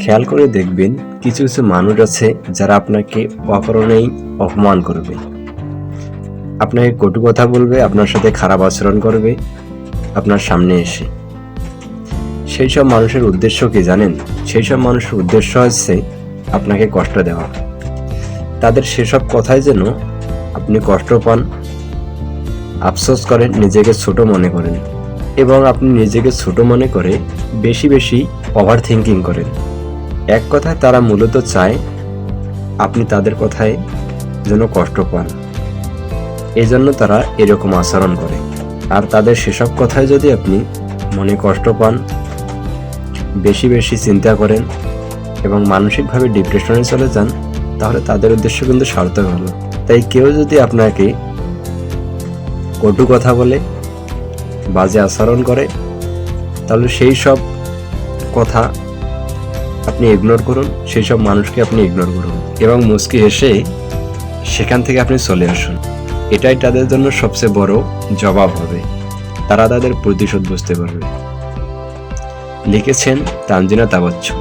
খেয়াল করে দেখবেন কিছু কিছু মানুষ আছে যারা আপনাকে অকারণেই অপমান করবে, আপনাকে কটু কথা বলবে, আপনার সাথে খারাপ আচরণ করবে আপনার সামনে এসে। সেই সব মানুষের উদ্দেশ্য কি জানেন? সেই সব মানুষের উদ্দেশ্য হচ্ছে আপনাকে কষ্ট দেওয়া। তাদের সেসব কথায় যেন আপনি কষ্ট পান, আফসোস করেন, নিজেকে ছোট মনে করেন, এবং আপনি নিজেকে ছোট মনে করে বেশি বেশি ওভার থিঙ্কিং করেন। এক কথায় তারা মূলত চায় আপনি তাদের কথায় যেন কষ্ট পান, এজন্য তারা এরকম আচরণ করে। আর তাদের সেসব কথায় যদি আপনি মনে কষ্ট পান, বেশি বেশি চিন্তা করেন এবং মানসিকভাবে ডিপ্রেশনে চলে যান, তাহলে তাদের উদ্দেশ্য কিন্তু সার্থক হলো। তাই কেউ যদি আপনাকে কটু কথা বলে, বাজে আচরণ করে, তাহলে সেই সব কথা আপনি ইগনোর করুন, সেই সব মানুষকে আপনি ইগনোর করুন এবং মুচকি হেসে সেখান থেকে আপনি চলে আসুন। এটাই তাদের জন্য সবচেয়ে বড় জবাব হবে, তারা তাদের প্রতিশোধ বুঝতে পারবে। লিখেছেন তানজিনা তাবাচ্ছু।